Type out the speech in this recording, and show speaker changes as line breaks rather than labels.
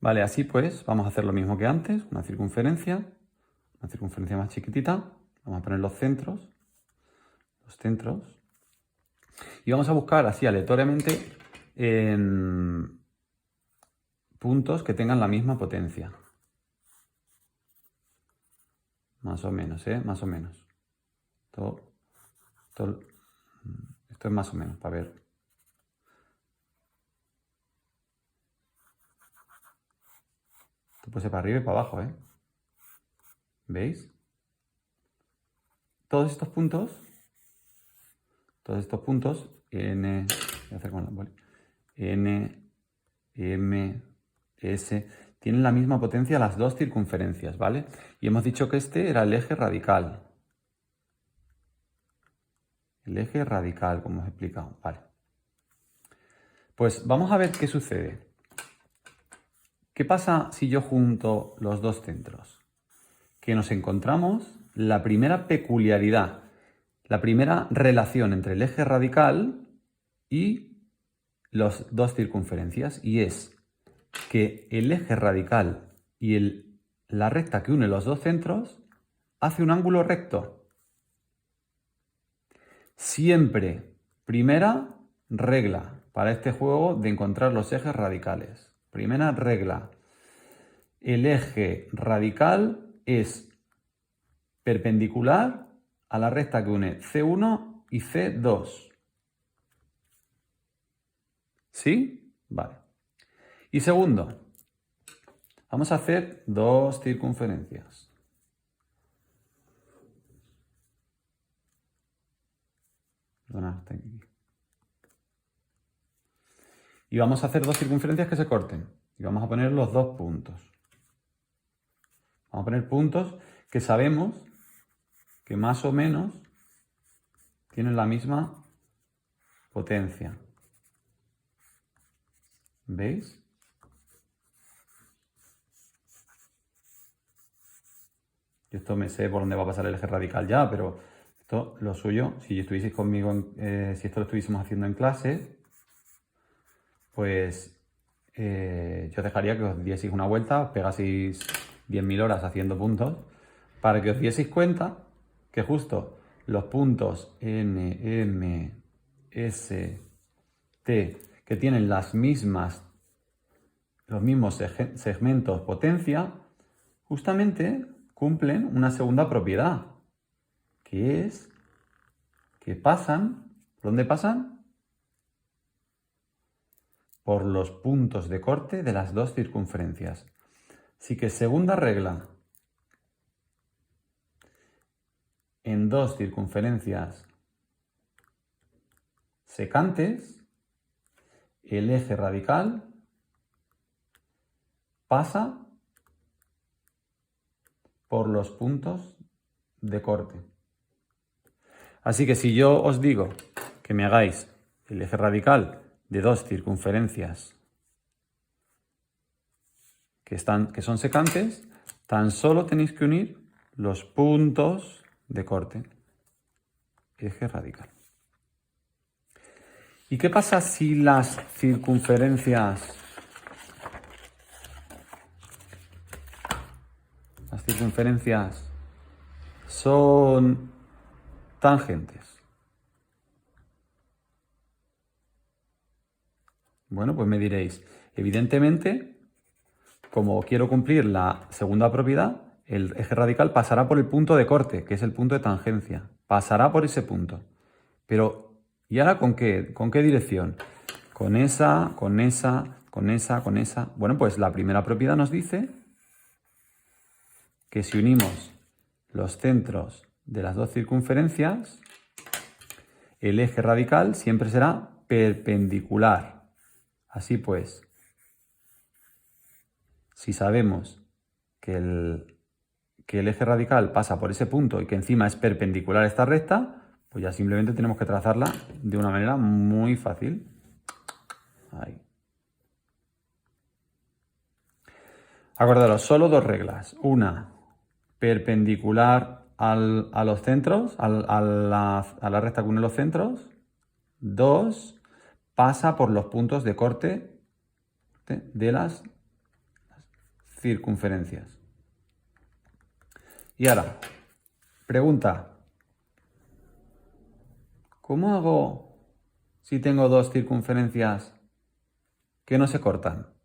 Vale, así pues, vamos a hacer lo mismo que antes, una circunferencia más chiquitita. Vamos a poner los centros, y vamos a buscar así aleatoriamente en puntos que tengan la misma potencia. Más o menos, más o menos. Esto es más o menos, para ver. Esto puede ser para arriba y para abajo, ¿Veis? Todos estos puntos, N, voy a hacer con la boli, N, M, S, tienen la misma potencia las dos circunferencias, ¿vale? Y hemos dicho que este era el eje radical. El eje radical, como os he explicado, vale. Pues vamos a ver qué sucede. ¿Qué pasa si yo junto los dos centros? Que nos encontramos la primera peculiaridad, la primera relación entre el eje radical y las dos circunferencias, y es que el eje radical y la recta que une los dos centros hace un ángulo recto. Siempre, primera regla para este juego de encontrar los ejes radicales. Primera regla, el eje radical es perpendicular a la recta que une C1 y C2. ¿Sí? Vale. Y segundo, vamos a hacer dos circunferencias. Perdona, está aquí. Y vamos a hacer dos circunferencias que se corten. Y vamos a poner los dos puntos. Vamos a poner puntos que sabemos que más o menos tienen la misma potencia. ¿Veis? Yo esto me sé por dónde va a pasar el eje radical ya, pero esto, lo suyo, si estuvieseis conmigo, si esto lo estuviésemos haciendo en clase, pues yo dejaría que os dieseis una vuelta, os pegaseis 10.000 horas haciendo puntos, para que os dieseis cuenta que justo los puntos N, M, S, T, que tienen los mismos segmentos potencia, justamente cumplen una segunda propiedad, que es que pasan, ¿por dónde pasan? Por los puntos de corte de las dos circunferencias. Así que segunda regla, en dos circunferencias secantes, el eje radical pasa por los puntos de corte. Así que si yo os digo que me hagáis el eje radical de dos circunferencias que son secantes, tan solo tenéis que unir los puntos de corte. Eje radical. ¿Y qué pasa si las circunferencias son tangentes? Bueno, pues me diréis, evidentemente, como quiero cumplir la segunda propiedad, el eje radical pasará por el punto de corte, que es el punto de tangencia. Pasará por ese punto. Pero, ¿y ahora con qué? ¿Con qué dirección? Con esa, con esa, con esa, con esa. Bueno, pues la primera propiedad nos dice que si unimos los centros de las dos circunferencias, el eje radical siempre será perpendicular. Así pues, si sabemos que el eje radical pasa por ese punto y que encima es perpendicular a esta recta, pues ya simplemente tenemos que trazarla de una manera muy fácil. Ahí. Acordaros, solo dos reglas. Una, perpendicular a los centros, a la recta que une los centros. Dos, pasa por los puntos de corte de las circunferencias. Y ahora, pregunta. ¿Cómo hago si tengo dos circunferencias que no se cortan?